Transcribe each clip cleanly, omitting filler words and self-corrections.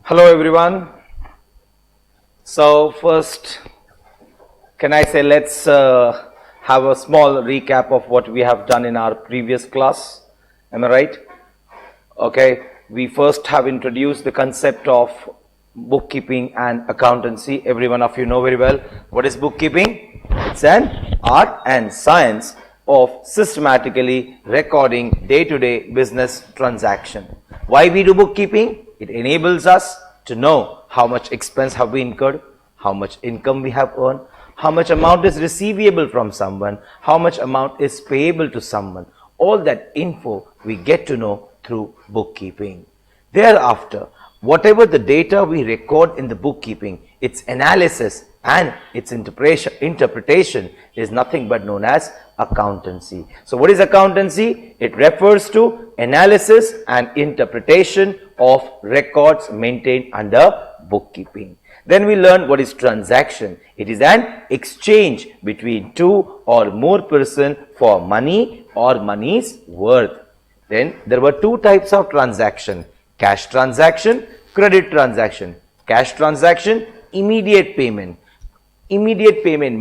Hello everyone. So first, can I say let's have a small recap of what we have done in our previous class. Am I right? Okay, we first have introduced the concept of bookkeeping and accountancy. Every one of you know very well what is bookkeeping. It's an art and science of systematically recording day-to-day business transaction. Why we do bookkeeping? It enables us to know how much expense have we incurred, how much income we have earned, how much amount is receivable from someone, how much amount is payable to someone. All that info we get to know through bookkeeping. Thereafter, whatever the data we record in the bookkeeping, its analysis and its interpretation is nothing but known as accountancy. So what is accountancy? It refers to analysis and interpretation of records maintained under bookkeeping. Then we learn what is transaction. It is an exchange between two or more persons for money or money's worth. Then there were two types of transaction: cash transaction, credit transaction. Cash transaction, immediate payment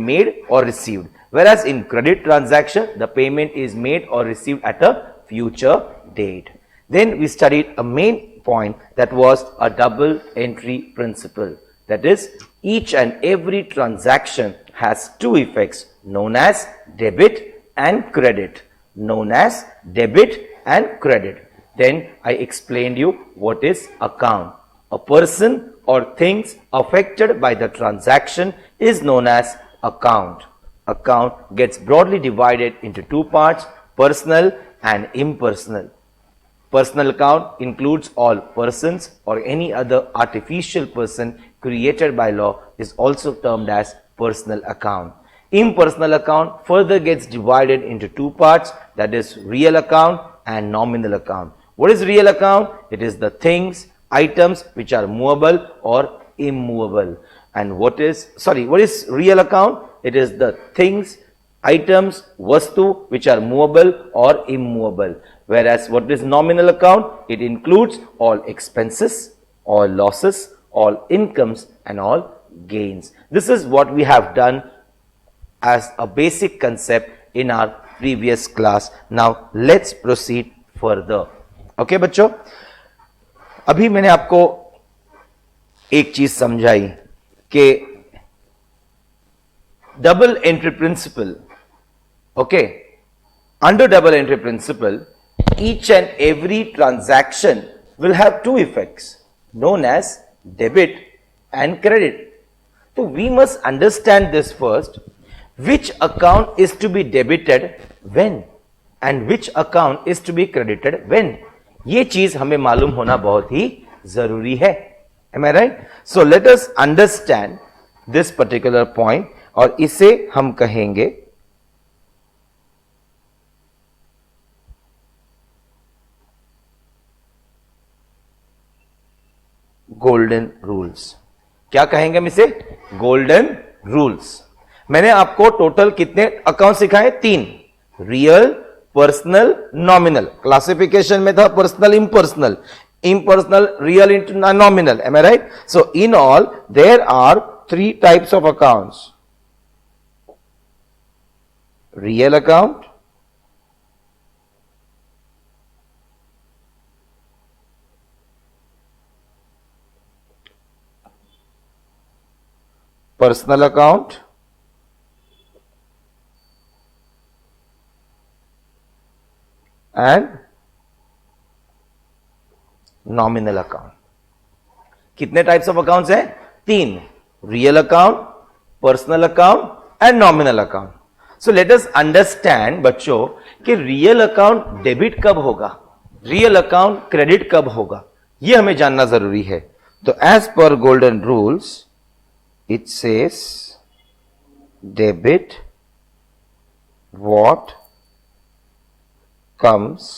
made or received, whereas in credit transaction the payment is made or received at a future date. Then we studied a main point, that was a double entry principle. That is, each and every transaction has two effects known as debit and credit. Then I explained you what is account. A person or things affected by the transaction is known as account. Account gets broadly divided into two parts: personal and impersonal. Personal account includes all persons or any other artificial person created by law, is also termed as personal account. Impersonal account further gets divided into two parts, that is real account and nominal account. What is real account? It is the things, items which are movable or immovable. And what is real account? It is the things, items, vastu which are movable or immovable. Whereas what is nominal account? It includes all expenses, all losses, all incomes and all gains. This is what we have done as a basic concept in our previous class. Now let's proceed further. Okay बच्चों, अभी मैंने आपको एक चीज समझाई कि double entry principle. Okay, under double entry principle, each and every transaction will have two effects known as debit and credit. So we must understand this first, which account is to be debited when and which account is to be credited when. ये चीज हमें मालूम होना बहुत ही जरूरी है. Am I right? So let us understand this particular point, और इसे हम कहेंगे गोल्डन रूल्स. क्या कहेंगे हम इसे? Golden rules. मैंने आपको टोटल कितने अकाउंट सिखाए? 3. Real, personal, nominal. क्लासिफिकेशन में था personal, impersonal, real into nominal. Am I right? So in all there are 3 types of accounts: real account, personal account, and nominal account. कितने types of accounts हैं? 3. Real account, personal account and nominal account. So let us understand बच्चों कि real account debit कब होगा, real account credit कब होगा, यह हमें जानना जरूरी है. तो as per golden rules it says debit what comes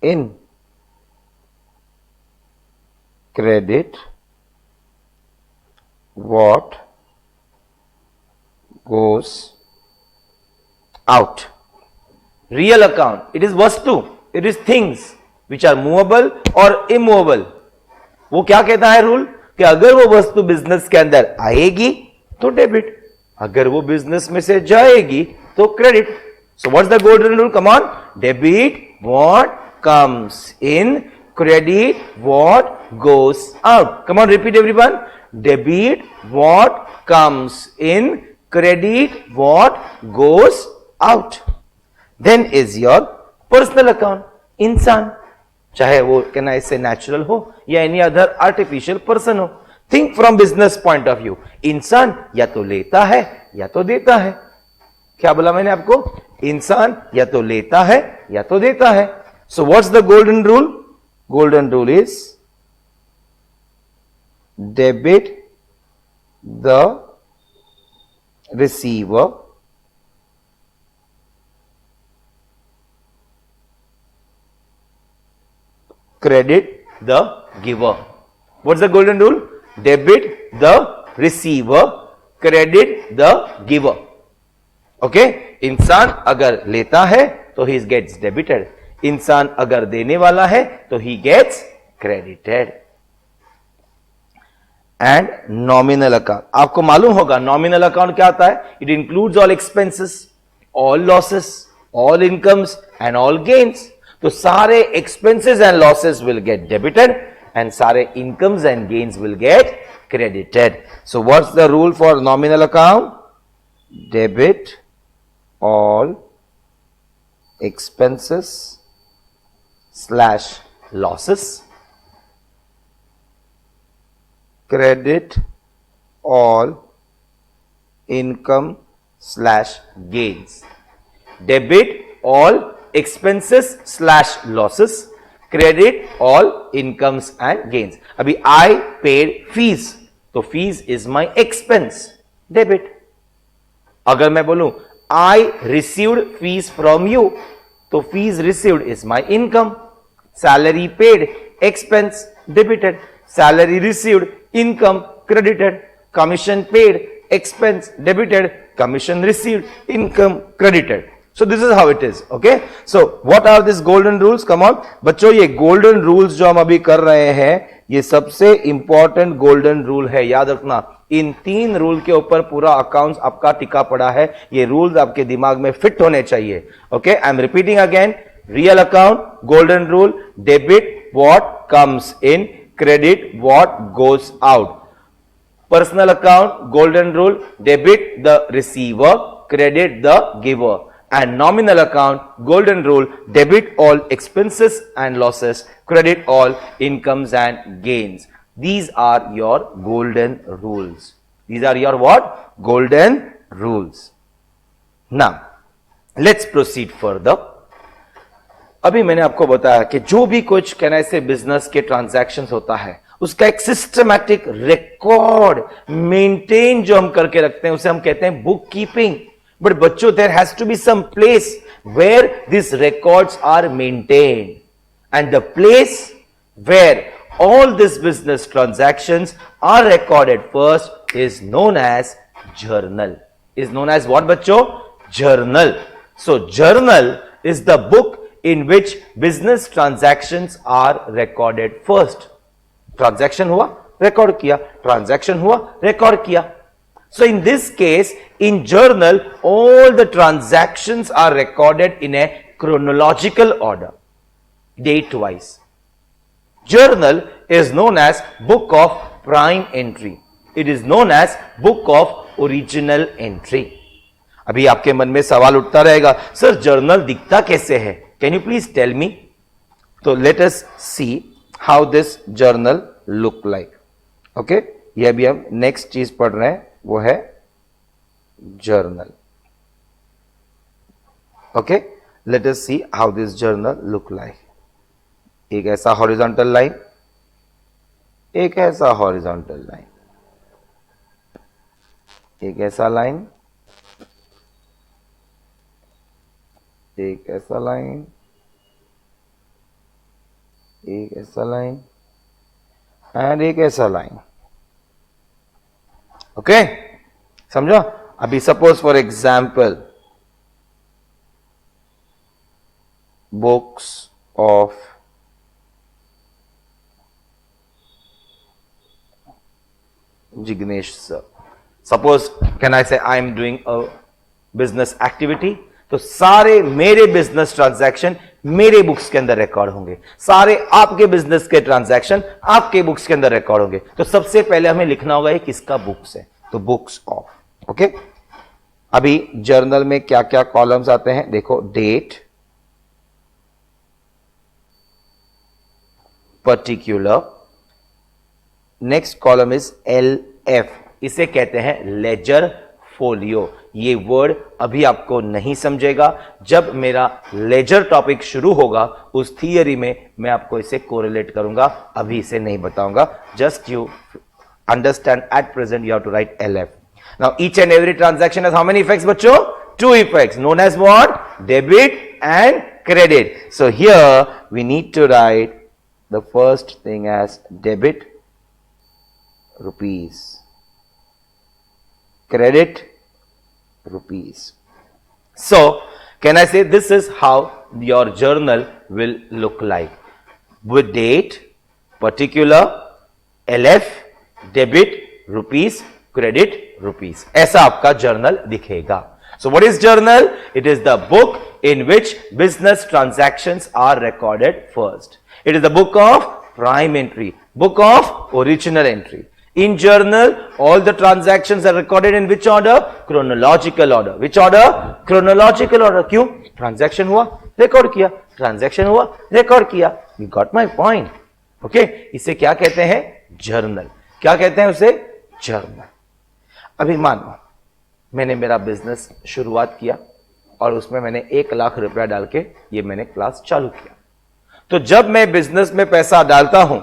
in, credit what goes out. Real account, it is vastu, it is things which are movable or immovable. वो क्या कहता है रूल कि अगर वो वस्तु बिजनेस के अंदर आएगी तो डेबिट, अगर वो बिजनेस में से जाएगी तो credit. So what's the golden rule? Come on. Debit what comes in, credit what goes out. Come on, repeat everyone. Debit what comes in, credit what goes out. Then is your personal account. इंसान, चाहे वो कहना इससे natural हो या any other artificial person हो. Think from business point of view. इंसान या तो लेता है या तो देता है. क्या बोला मैंने आपको? इंसान या तो लेता है या तो देता है. So what's the golden rule? Golden rule is debit the receiver, credit the giver. What's the golden rule? Debit the receiver, credit the giver. Okay? इंसान अगर लेता है तो he gets debited. इंसान अगर देने वाला है तो ही gets credited. And nominal account, आपको मालूम होगा नॉमिनल अकाउंट क्या आता है? It includes all expenses, all losses, all incomes and all gains. तो सारे expenses and losses will get debited and सारे incomes and gains will get credited. So what's the rule for nominal account? Debit all expenses slash losses, credit all income slash gains. Debit all expenses slash losses, credit all incomes and gains. अभी I paid fees, तो fees is my expense, debit. अगर मैं बोलूं I received fees from you, तो fees received is my income. Salary paid, expense, debited. Salary received, income, credited. Commission paid, expense, debited. Commission received, income, credited. So this is how it is. Okay. So what are these golden rules? Come on. बच्चों ये golden rules जो हम अभी कर रहे हैं, ये सबसे important golden rule है. याद रखना, इन 3 रूल के ऊपर पूरा अकाउंट्स आपका टिका पड़ा है. ये रूल्स आपके दिमाग में फिट होने चाहिए. Okay, I am repeating again. Real account, golden rule, debit what comes in, credit what goes out. Personal account, golden rule, debit the receiver, credit the giver. And nominal account, golden rule, debit all expenses and losses, credit all incomes and gains. These are your golden rules. These are your what? Golden rules. Now, let's proceed further. अभी मैंने आपको बताया कि जो भी कुछ कहना ऐसे बिजनेस के ट्रांजैक्शंस होता है, उसका एक सिस्टमैटिक रिकॉर्ड मेंटेन जो हम करके रखते हैं, उसे हम कहते हैं बुक कीपिंग. But बच्चों, there has to be some place where these records are maintained, and the place where all these business transactions are recorded first is known as journal. Is known as what, बच्चों? Journal. So journal is the book in which business transactions are recorded first. Transaction हुआ, record किया. Transaction हुआ, record किया. So in this case, in journal, all the transactions are recorded in a chronological order, date wise. Journal is known as book of prime entry. It is known as book of original entry. अभी आपके मन में सवाल उठता रहेगा, sir journal दिखता कैसे है? Can you please tell me? तो let us see how this journal look like. Okay? ये अभी हम next चीज पढ़ रहे हैं, वो है journal. Okay, let us see how this journal look like. एक ऐसा हॉरिजॉन्टल लाइन, एक ऐसा हॉरिजॉन्टल लाइन, एक ऐसा लाइन, एक ऐसा लाइन, एक ऐसा लाइन एंड एक ऐसा लाइन. ओके, समझो. अभी suppose for example, books of Jignesh sir. Suppose can I say I am doing a business activity, तो सारे मेरे बिजनेस ट्रांजैक्शन मेरे बुक्स के अंदर रिकॉर्ड होंगे, सारे आपके बिजनेस के ट्रांजैक्शन आपके बुक्स के अंदर रिकॉर्ड होंगे. तो सबसे पहले हमें लिखना होगा ये किसका बुक्स है, तो बुक्स ऑफ. ओके, अभी जर्नल में क्या क्या कॉलम्स आते हैं देखो. Date, particular, next column is LF, इसे कहते हैं लेजर फोलियो. ये वर्ड अभी आपको नहीं समझेगा, जब मेरा लेजर टॉपिक शुरू होगा उस थियरी में मैं आपको इसे कोरिलेट करूंगा, अभी इसे नहीं बताऊंगा. Just you understand at present you have to write LF. Now each and every transaction has how many effects बच्चों? 2 effects known as what? Debit and credit. So here we need to write the first thing as debit rupees, credit rupees. So can I say this is how your journal will look like, with date, particular, LF, debit, rupees, credit, rupees. ऐसा आपका journal दिखेगा. So what is journal? It is the book in which business transactions are recorded first. It is the book of prime entry, book of original entry. In journal, all the transactions are recorded in which order? Chronological order. Which order? Chronological order. क्यों? Transaction हुआ, record किया. Transaction हुआ, record किया. You got my point? Okay? इसे क्या कहते हैं? Journal. क्या कहते हैं उसे? Journal. अभी मानो मैंने मेरा बिजनेस शुरुआत किया और उसमें मैंने 1 लाख रुपया डाल के ये मैंने क्लास चालू किया. तो जब मैं बिजनेस में पैसा डालता हूं,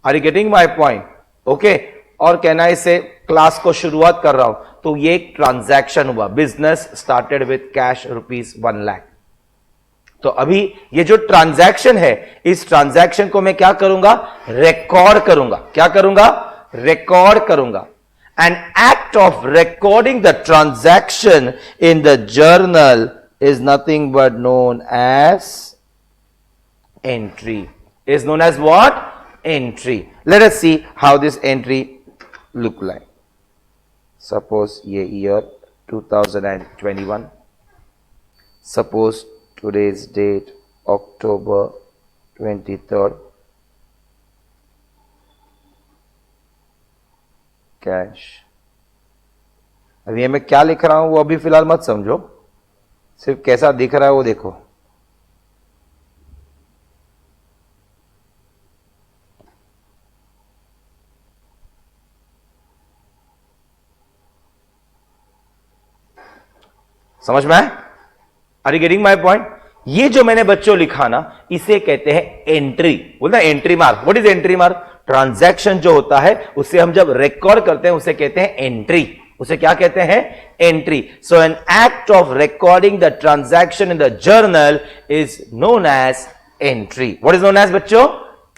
are you getting my point? Okay, और कहना इसे क्लास को शुरुआत कर रहा हूं, तो ये एक ट्रांजैक्शन हुआ. Business started with cash ₹1 lakh. तो अभी ये जो ट्रांजैक्शन है, इस ट्रांजैक्शन को मैं क्या करूंगा? रिकॉर्ड करूंगा. क्या करूंगा? रिकॉर्ड करूंगा. An act of recording the transaction in the journal is nothing but known as entry. Is known as what? Entry. Let us see how this entry look like. Suppose ye year 2021. Suppose today's date October 23rd. Cash. अभी मैं क्या लिख रहा हूं वो अभी फिलहाल मत समझो, सिर्फ कैसा दिख रहा है वो देखो. समझ में आया? Are you getting my point? ये जो मैंने बच्चों लिखा ना, इसे कहते हैं एंट्री. बोलना entry mark. What is entry mark? Transaction जो होता है उसे हम जब रिकॉर्ड करते हैं उसे कहते हैं एंट्री. उसे क्या कहते हैं? Entry. So an act of recording the transaction in the journal is known as entry. What is known as बच्चों?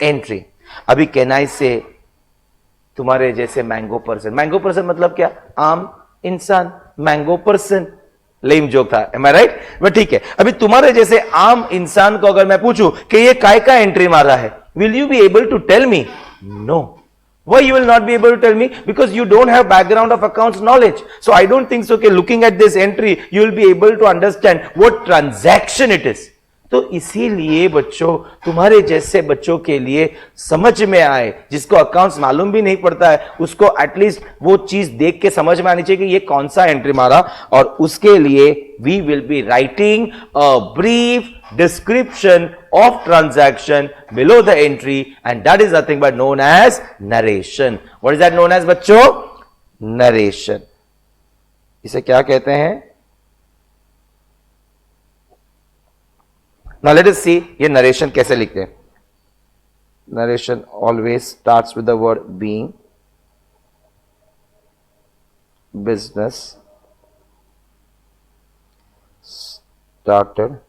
एंट्री. अभी कहना इसे तुम्हारे जैसे मैंगो पर्सन. मैंगो पर्सन मतलब क्या? आम इंसान. मैंगो पर्सन लेम जोक था, एम आई राइट? बट ठीक है, अभी तुम्हारे जैसे आम इंसान को अगर मैं पूछूं कि ये काय का एंट्री मारा है, will you be able to tell me? No. Why you will not be able to tell me? Because you don't have background of accounts knowledge. So I don't think so कि looking at this entry you will be able to understand what transaction it is. तो इसीलिए बच्चों, तुम्हारे जैसे बच्चों के लिए समझ में आए, जिसको अकाउंट्स मालूम भी नहीं पड़ता है, उसको एटलीस्ट वो चीज देख के समझ में आनी चाहिए कि ये कौन सा एंट्री मारा. और उसके लिए we will be writing a brief description of transaction below the entry, and that is nothing but known as narration. What is that known as बच्चों? Narration. इसे क्या कहते हैं? Now let us see ये narration कैसे लिखते हैं. Narration always starts with the word being, business started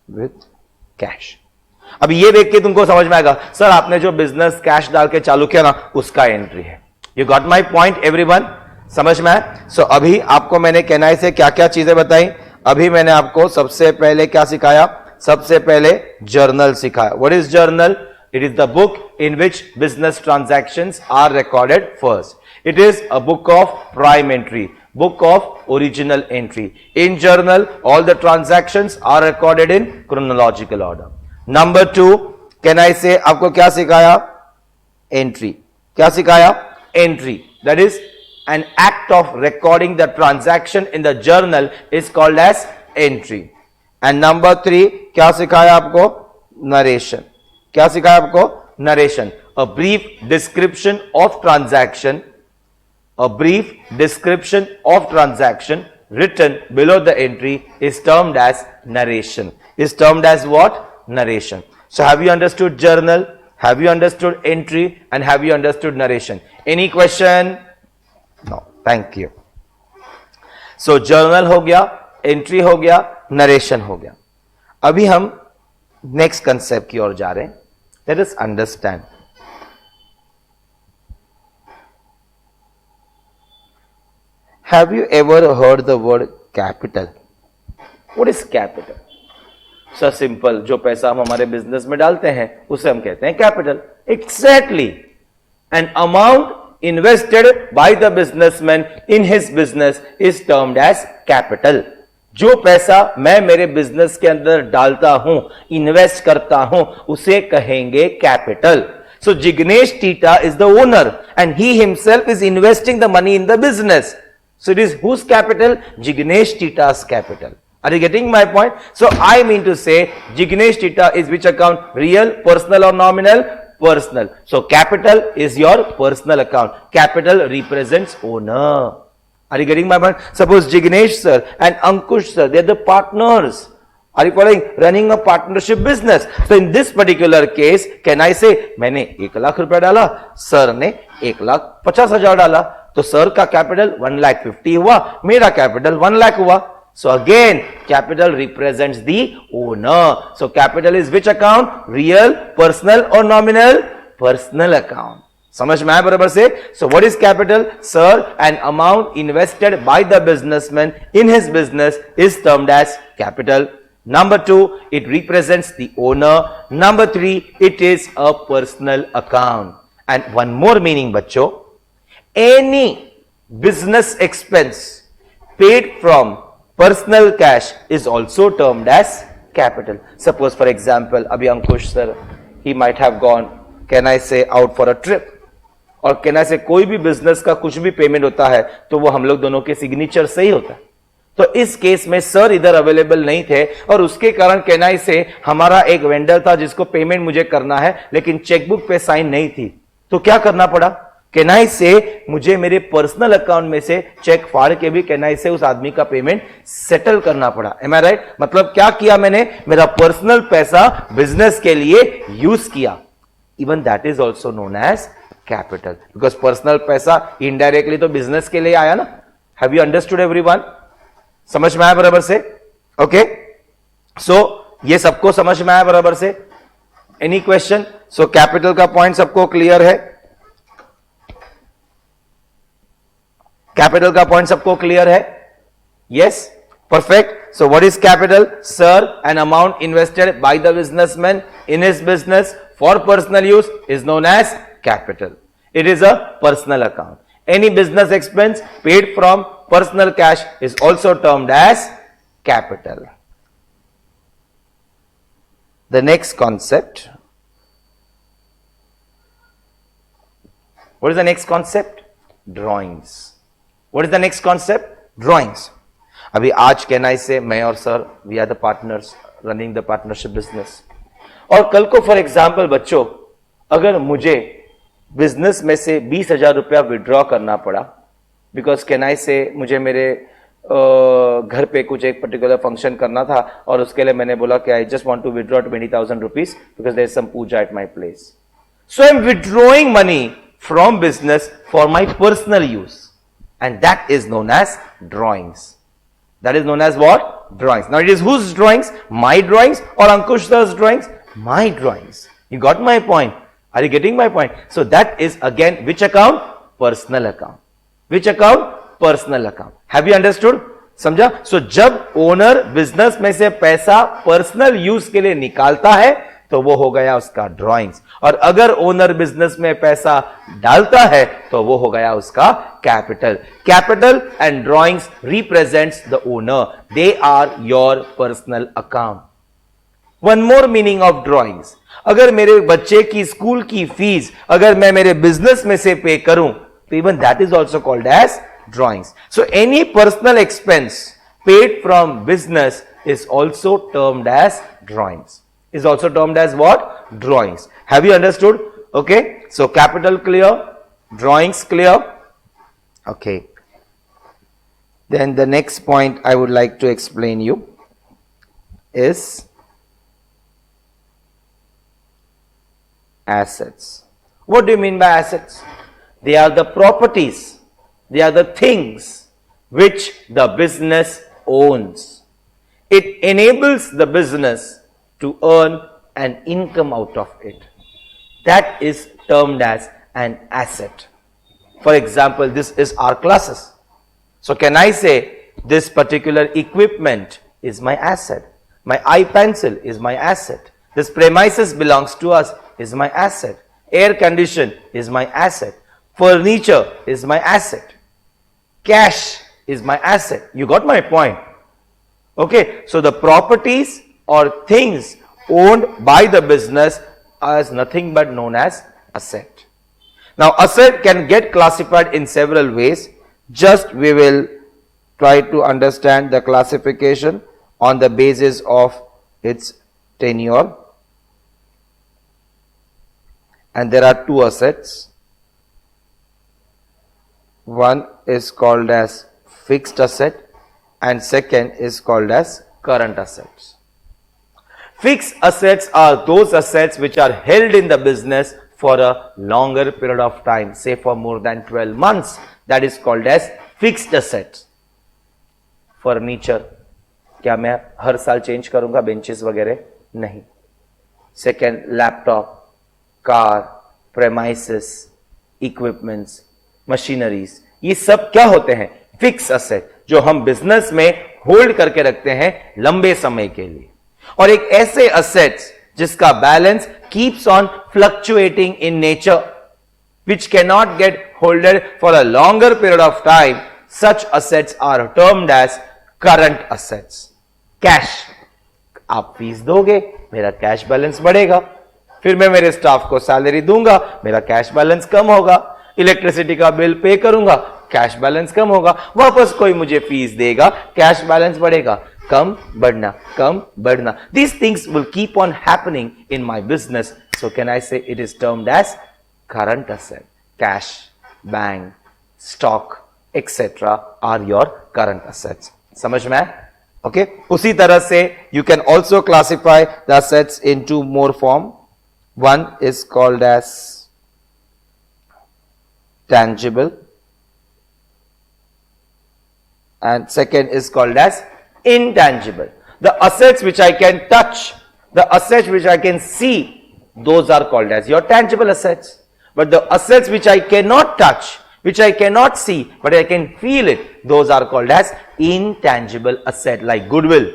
with cash. अब ये देख के तुमको समझ में आएगा, सर आपने जो बिजनेस कैश डाल के चालू किया ना, उसका एंट्री है. You got my point everyone? समझ में आया? सो अभी आपको मैंने कहना से क्या क्या चीजें बताई. अभी मैंने आपको सबसे पहले क्या सिखाया? सबसे पहले जर्नल सिखाया. What is journal? It is the book in which business transactions are recorded first. It is a book of prime entry, book of original entry. In journal, all the transactions are recorded in chronological order. Number 2, can I say, आपको क्या सिखाया? Entry. क्या सिखाया? Entry. That is an act of recording the transaction in the journal is called as entry. And number 3, क्या सिखाया आपको? Narration. क्या सिखाया आपको? Narration. A brief description of transaction. A brief description of transaction written below the entry is termed as narration. Is termed as what? Narration. So have you understood journal? Have you understood entry? And have you understood narration? Any question? No. Thank you. So journal हो गया, entry हो गया, narration हो गया. अभी हम next concept की ओर जा रहे हैं. Let us understand. Have you ever heard the word capital? What is capital? So simple, जो पैसा हम हमारे बिजनेस में डालते हैं उसे हम कहते हैं capital. Exactly. An amount invested by the businessman in his business is termed as capital. जो पैसा मैं मेरे बिजनेस के अंदर डालता हूं, इन्वेस्ट करता हूं, उसे कहेंगे capital. So Jignesh Tita is the owner and he himself is investing the money in the business. So it is whose capital? Jignesh Tita's capital. Are you getting my point? So I mean to say Jignesh Tita is which account? Real, personal or nominal? Personal. So capital is your personal account. Capital represents owner. Are you getting my point? Suppose Jignesh sir and Ankush sir, they are the partners. Are you following? Running a partnership business. So in this particular case, can I say, मैंने 1 लाख रुपया डाला, sir ने 1,50,000 डाला, तो sir का capital 1,50,000 हुआ, मेरा capital 1 lakh हुआ. So again, capital represents the owner. So capital is which account? Real, personal or nominal? Personal account. समझ में आया बराबर से? So what is capital? Sir, an amount invested by the businessman in his business is termed as capital. Number 2, it represents the owner. Number 3, it is a personal account. And one more meaning, बच्चों, any business expense paid from personal cash is also termed as capital. Suppose for example, abhi Ankush sir, he might have gone, can I say, out for a trip. और can I say, कोई भी business का कुछ भी payment होता है तो वो हम लोग दोनों के सिग्नेचर से ही होता है. तो इस केस में सर इधर अवेलेबल नहीं थे और उसके कारण कैन आई से हमारा एक वेंडर था जिसको पेमेंट मुझे करना है लेकिन चेकबुक पे साइन नहीं थी. तो क्या करना पड़ा? कैन आई से मुझे मेरे पर्सनल अकाउंट में से चेक फाड़ के भी कैन आई से उस आदमी का पेमेंट सेटल करना पड़ा. एम आई राइट? मतलब क्या किया मैंने? मेरा पर्सनल पैसा बिजनेस के लिए यूज किया. Even that is also known as capital because personal पैसा इनडायरेक्टली तो बिजनेस के लिए आया ना. Have you understood everyone? समझ में आया बराबर से? ओके, सो ये सबको समझ में आया बराबर से? Any question? सो कैपिटल का पॉइंट सबको क्लियर है? कैपिटल का पॉइंट सबको क्लियर है? Yes, perfect. So what is capital? Sir, an amount invested by the businessman in his business for personal use is known as capital. It is a personal account. Any business expense paid from personal cash is also termed as capital. The next concept. What is the next concept? Drawings. What is the next concept? Drawings. अभी आज कहना इसे मैं और sir we are the partners running the partnership business. और कल को for example बच्चों अगर मुझे बिजनेस में से 20,000 रुपया विड्रॉ करना पड़ा बिकॉज कैन आई से मुझे मेरे घर पे कुछ एक पर्टिकुलर फंक्शन करना था और उसके लिए मैंने बोला कि I just want to withdraw 20,000 rupees because there is some puja at my place. So I am withdrawing money from business for my personal use and that is known as drawings. That is known as what? Drawings. Now it is whose drawings? My drawings or Ankush sir's drawings? My drawings. You got my point? Are you getting my point? So that is again which account? Personal account. Which account? Personal account. Have you understood? समझा? So जब owner business में से पैसा personal use के लिए निकालता है तो वो हो गया उसका ड्राइंग्स, और अगर ओनर बिजनेस में पैसा डालता है तो वो हो गया उसका capital. Capital and drawings represents the owner, they are your personal account. One more meaning of drawings, अगर मेरे बच्चे की स्कूल की फीस अगर मैं मेरे बिजनेस में से पे करूं तो even that is also called as drawings. So any personal expense paid from business is also termed as drawings, is also termed as what? Drawings. Have you understood? Okay, so capital clear, drawings clear. Okay, then the next point I would like to explain you is assets. What do you mean by assets? They are the properties, they are the things which the business owns. It enables the business to earn an income out of it. That is termed as an asset. For example, this is our classes. So can I say this particular equipment is my asset? My eye pencil is my asset. This premises belongs to us, is my asset. Air condition is my asset. Furniture is my asset. Cash is my asset. You got my point? Okay, so the properties or things owned by the business is nothing but known as asset. Now, asset can get classified in several ways. Just we will try to understand the classification on the basis of its tenure. And there are two assets. One is called as fixed asset and second is called as current assets. Fixed assets are those assets which are held in the business for a longer period of time, say for more than 12 months. That is called as fixed assets. Furniture, क्या मैं हर साल change करूंगा benches वगैरह? नहीं. Second, laptop, car, premises, equipments, machineries, ये सब क्या होते हैं? फिक्स असेट, जो हम बिजनेस में होल्ड करके रखते हैं लंबे समय के लिए. और एक ऐसे असेट्स जिसका balance keeps on fluctuating in nature, which cannot get holded for a longer period of time, such assets are termed as current assets. Cash, आप फीस दोगे, मेरा कैश बैलेंस बढ़ेगा, फिर मैं मेरे स्टाफ को सैलरी दूंगा, मेरा कैश बैलेंस कम होगा, इलेक्ट्रिसिटी का बिल पे करूंगा, कैश बैलेंस कम होगा, वापस कोई मुझे फीस देगा, कैश बैलेंस बढ़ेगा, कम बढ़ना, कम बढ़ना. These things will keep on happening in my business. So can I say it is termed as current asset? Cash, bank, stock, etc. are your current assets. समझ में आया? Okay. उसी तरह से you can also classify the assets into more form. One is called as tangible and second is called as intangible. The assets which I can touch, the assets which I can see, those are called as your tangible assets. But the assets which I cannot touch, which I cannot see, but I can feel it, those are called as intangible asset, like goodwill,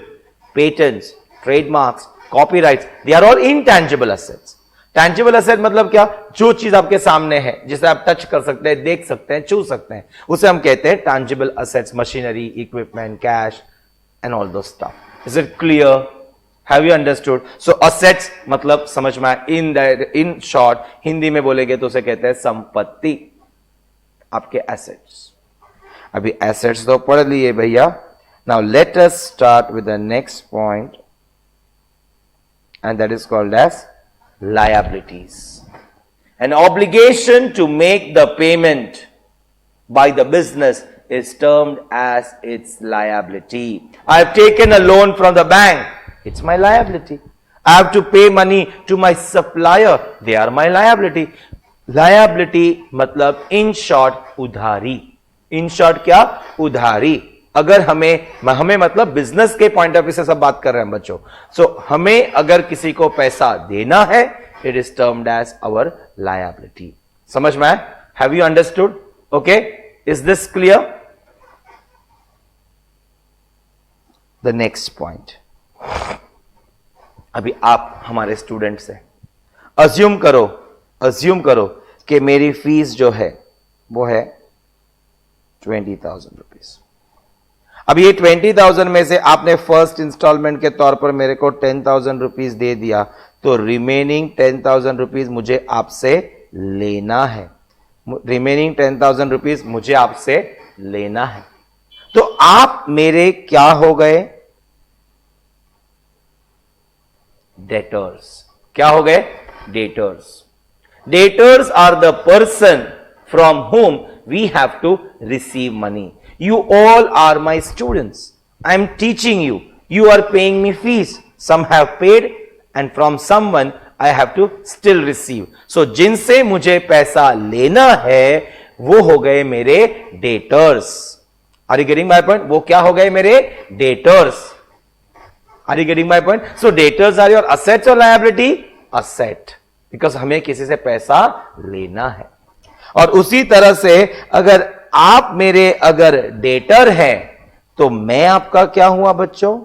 patents, trademarks, copyrights, they are all intangible assets. Tangible asset मतलब क्या? जो चीज आपके सामने है, जिसे आप touch कर सकते हैं, देख सकते हैं, छू सकते हैं, उसे हम कहते हैं tangible assets. Machinery, equipment, cash and all those stuff. Is it clear? Have you understood? So assets मतलब समझ में आया. इन शॉर्ट हिंदी में बोलेंगे तो उसे कहते हैं संपत्ति, आपके एसेट्स. अभी एसेट्स तो पढ़ लिए भैया. Now let us start with the next point and that is called as liabilities. An obligation to make the payment by the business is termed as its liability. I have taken a loan from the bank. It's my liability. I have to pay money to my supplier. They are my liability. Liability मतलब in short उधारी. In short क्या? उधारी. अगर हमें मतलब business के point of view से सब बात कर रहे हैं बच्चों. सो हमें अगर किसी को पैसा देना है, it is termed as our liability. समझ में आया? Have you understood? Okay, is this clear? The next point, अभी आप हमारे स्टूडेंट्स हैं, अज्यूम करो कि मेरी फीस जो है वो है 20,000 रुपीज। अब ये 20,000 में से आपने फर्स्ट इंस्टॉलमेंट के तौर पर मेरे को 10,000 रुपीज दे दिया, तो रिमेनिंग 10,000 रुपीज मुझे आपसे लेना है। रिमेनिंग 10,000 रुपीज मुझे आपसे लेना है। तो आप मेरे क्या हो गए? डेटर्स। क्या हो गए? Debtors. Debtors are the person from whom we have to receive money. You all are my students. I am teaching you. You are paying me fees. Some have paid and from someone I have to still receive. So जिनसे मुझे पैसा लेना है वो हो गए मेरे debtors. Are you getting my point? वो क्या हो गए मेरे debtors. Are you getting my point? So debtors are your assets or liability? Asset. Because हमें किसी से पैसा लेना है। और उसी तरह से अगर आप मेरे अगर डेटर हैं तो मैं आपका क्या हुआ बच्चों?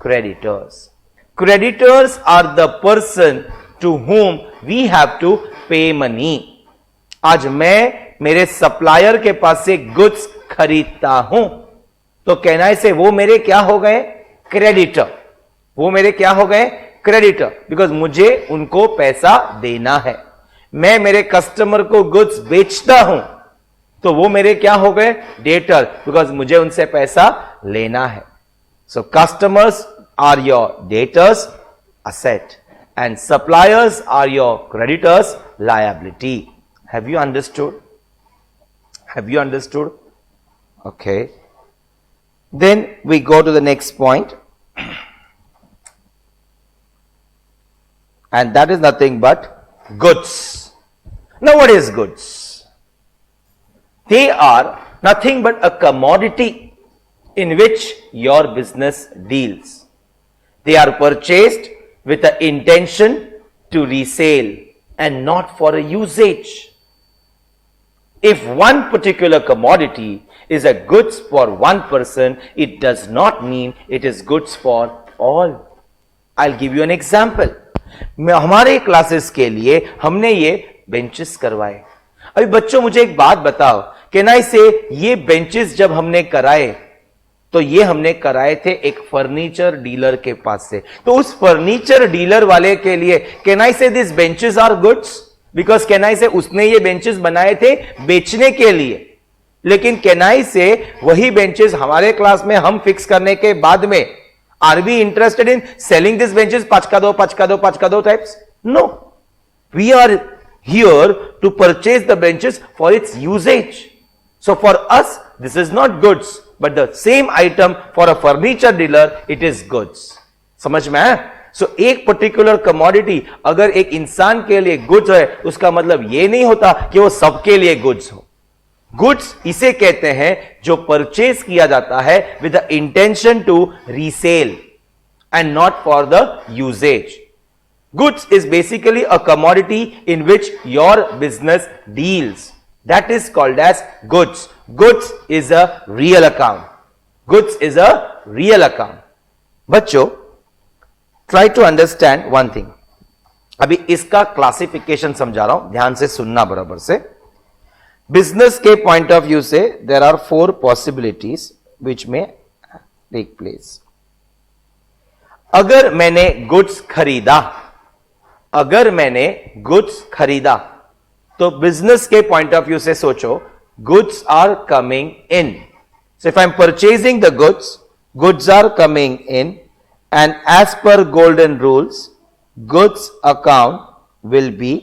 Creditors. Creditors are the person to whom we have to pay money. आज मैं मेरे सप्लायर के पास से गुड्स खरीदता हूं तो कहना से वो मेरे क्या हो गए? क्रेडिटर। वो मेरे क्या हो गए? क्रेडिटर। बिकॉज मुझे उनको पैसा देना है। मैं मेरे कस्टमर को गुड्स बेचता हूं तो वो मेरे क्या हो गए? डेटर। बिकॉज मुझे उनसे पैसा लेना है। So customers are your debtors, asset, and suppliers are your creditors, liability. Have you understood? Have you understood? Okay, then we go to the next point, and that is nothing but goods. Now what is goods? They are nothing but a commodity in which your business deals. They are purchased with the intention to resale and not for a usage. If one particular commodity is a goods for one person, it does not mean it is goods for all. I'll give you an example. हमारे classes के लिए हमने ये benches करवाए। अभी बच्चों मुझे एक बात बताओ, केनाई से ये बेंचेस जब हमने कराए तो ये हमने कराए थे एक फर्नीचर डीलर के पास से। तो उस फर्नीचर डीलर वाले के लिए केनाई से this benches are goods, because केनाई से उसने ये बेंचेस बनाए थे बेचने के लिए। लेकिन केनाई से वही बेंचेस हमारे क्लास में हम फिक्स करने के बाद में are we interested in selling these benches पांच का दो types? No, we are here to purchase the benches for its usage. So for us this is not goods, but the same item for a furniture dealer it is goods. समझ में है? So एक particular commodity अगर एक इंसान के लिए goods है उसका मतलब ये नहीं होता कि वो सबके लिए goods हो। गुड्स इसे कहते हैं जो परचेज किया जाता है with the intention to resale and not for the usage. Goods is basically a commodity in which your business deals, that is called as goods. Goods is a real account. Goods is a real account. बच्चों try to understand one thing. अभी इसका classification समझा रहा हूं, ध्यान से सुनना बराबर से। बिजनेस के पॉइंट ऑफ व्यू से देर आर 4 पॉसिबिलिटीज विच में टेक प्लेस। अगर मैंने गुड्स खरीदा, तो बिजनेस के पॉइंट ऑफ व्यू से सोचो, goods are coming in. So if I am purchasing the goods are coming in, and as per golden rules goods account will be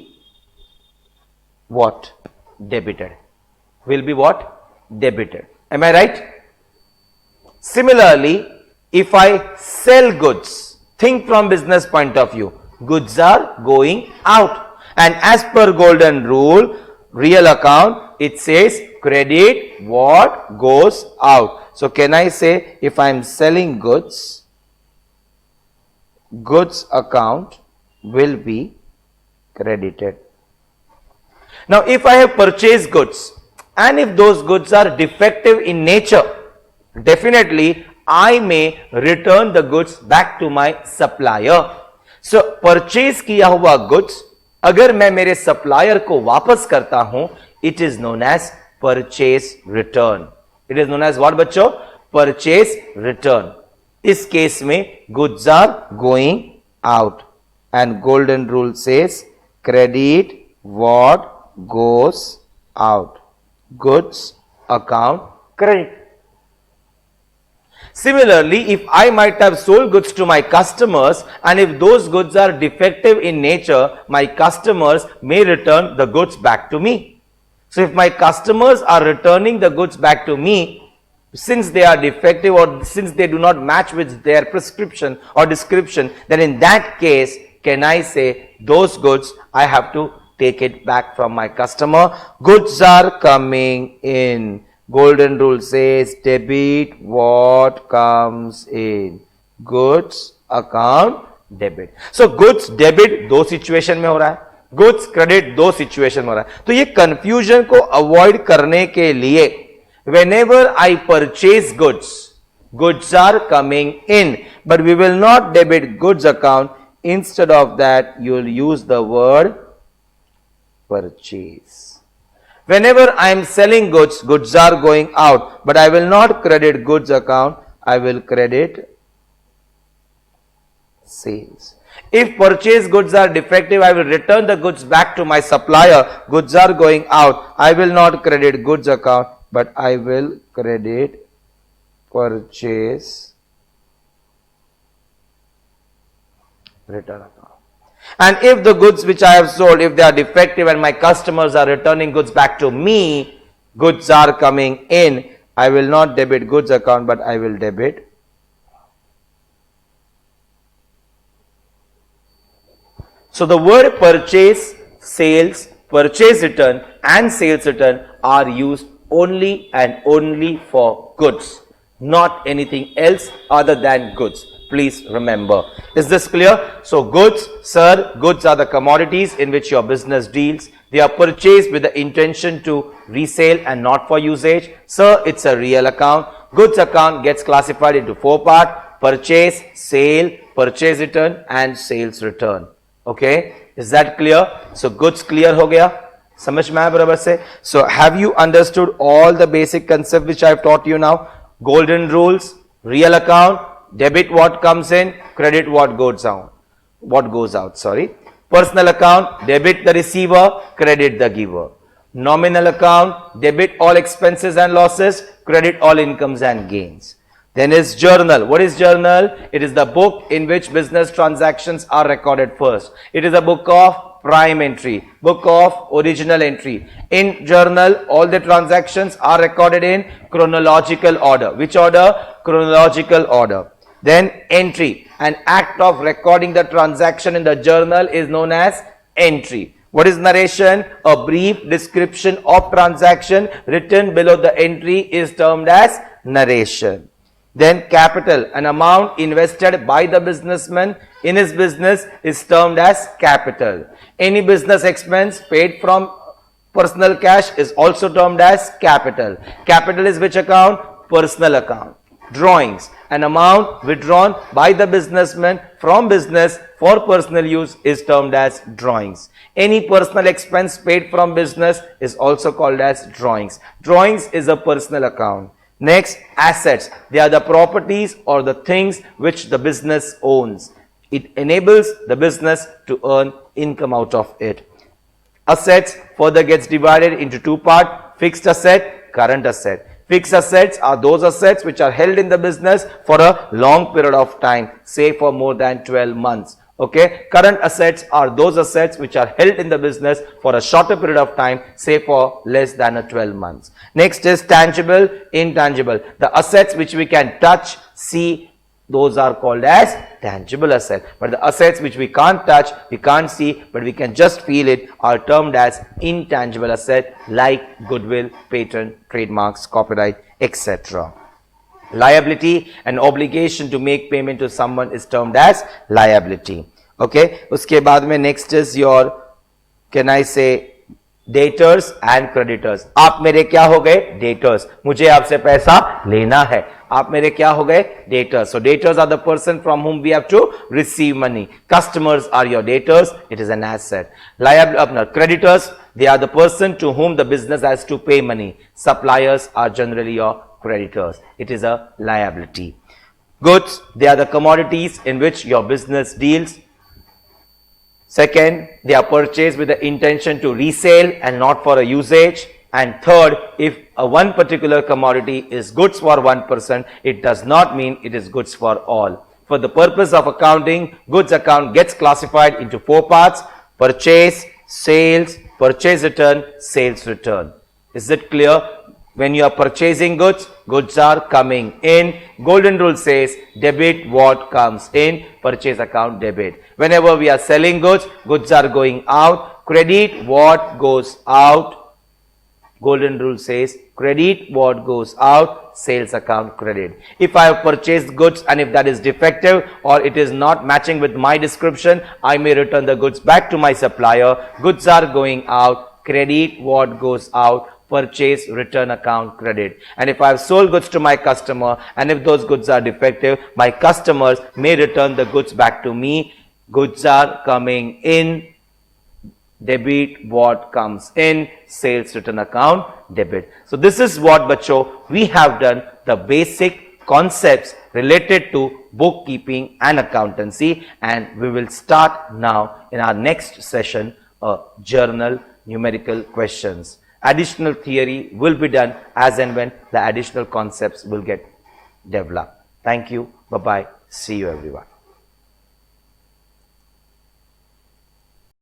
what? Debited. Will be what? Debited. Am I right? Similarly, if I sell goods, think from business point of view, goods are going out, and as per golden rule, real account, it says credit what goes out. So can I say if I am selling goods, goods account will be credited. Now if I have purchased goods and if those goods are defective in nature, definitely I may return the goods back to my supplier. So purchase किया हुआ goods अगर मैं मेरे supplier को वापस करता हूं, it is known as purchase return. It is known as what बच्चों? Purchase return. इस केस में goods are going out and golden rule says credit what goes out. Goods account credit. Similarly, if I might have sold goods to my customers and if those goods are defective in nature, my customers may return the goods back to me. So if my customers are returning the goods back to me, since they are defective or since they do not match with their prescription or description, then in that case, can I say those goods I have to take it back from my customer? Goods are coming in. Golden rule says debit what comes in. Goods account debit. So goods debit दो situation में हो रहा है, goods credit दो situation में हो रहा है. तो ये confusion को avoid करने के लिए whenever I purchase goods, goods are coming in, but we will not debit goods account. Instead of that, you will use the word purchase. Whenever I am selling goods, goods are going out, but I will not credit goods account, I will credit sales. If purchased goods are defective, I will return the goods back to my supplier. Goods are going out, I will not credit goods account, but I will credit purchase return account. And if the goods which I have sold, if they are defective and my customers are returning goods back to me, goods are coming in, I will not debit goods account, but I will debit so the word purchase, sales, purchase return and sales return are used only and only for goods, not anything else other than goods. Please remember. Is this clear? So goods, sir, goods are the commodities in which your business deals. They are purchased with the intention to resale and not for usage. Sir, it's a real account. Goods account gets classified into four parts: purchase, sale, purchase return and sales return. Okay, is that clear? So goods clear हो गया, समझ में आया बराबर से? So have you understood all the basic concepts which I have taught you now? Golden rules, real account, debit what comes in, credit what goes out. Personal account, debit the receiver, credit the giver. Nominal account, debit all expenses and losses, credit all incomes and gains. Then is journal. What is journal? It is the book in which business transactions are recorded first. It is a book of prime entry, book of original entry. In journal, all the transactions are recorded in chronological order. Which order? Chronological order. Then entry, an act of recording the transaction in the journal is known as entry. What is narration? A brief description of transaction written below the entry is termed as narration. Then capital, an amount invested by the businessman in his business is termed as capital. Any business expense paid from personal cash is also termed as capital. Capital is which account? Personal account. Drawings, an amount withdrawn by the businessman from business for personal use is termed as drawings. Any personal expense paid from business is also called as drawings. Drawings is a personal account. Next, assets. They are the properties or the things which the business owns. It enables the business to earn income out of it. Assets further gets divided into two parts: fixed asset, current asset. Fixed assets are those assets which are held in the business for a long period of time, say for more than 12 months. Okay, current assets are those assets which are held in the business for a shorter period of time, say for less than 12 months. Next is tangible, intangible. The assets which we can touch, see, those are called as tangible assets. But the assets which we can't touch, we can't see, but we can just feel it, are termed as intangible asset, like goodwill, patent, trademarks, copyright, etc. Liability, an obligation to make payment to someone is termed as liability. Okay, उसके बाद में next is your, can I say, debtors and creditors. आप मेरे क्या हो गए? Debtors. मुझे आपसे पैसा लेना है। आप मेरे क्या हो गए? Debtors. So debtors are the person from whom we have to receive money. Customers are your debtors, it is an asset. Liability अपना creditors, they are the person to whom the business has to pay money. Suppliers are generally your creditors. It is a liability. Goods, they are the commodities in which your business deals. Second, they are purchased with the intention to resale and not for a usage. And third, if one particular commodity is goods for one person, it does not mean it is goods for all. For the purpose of accounting, goods account gets classified into four parts: purchase, sales, purchase return, sales return. Is it clear? When you are purchasing goods, goods are coming in. Golden rule says debit what comes in, purchase account debit. Whenever we are selling goods, goods are going out. Credit what goes out. Golden rule says credit what goes out, sales account credit. If I have purchased goods and if that is defective or it is not matching with my description, I may return the goods back to my supplier. Goods are going out, credit what goes out, purchase return account credit. And if I have sold goods to my customer and if those goods are defective, my customers may return the goods back to me. Goods are coming in, debit what comes in, sales return account debit. So this is what bacho we have done, the basic concepts related to bookkeeping and accountancy, and we will start now in our next session a journal numerical questions. Additional theory will be done as and when the additional concepts will get developed. Thank you. Bye bye. See you everyone.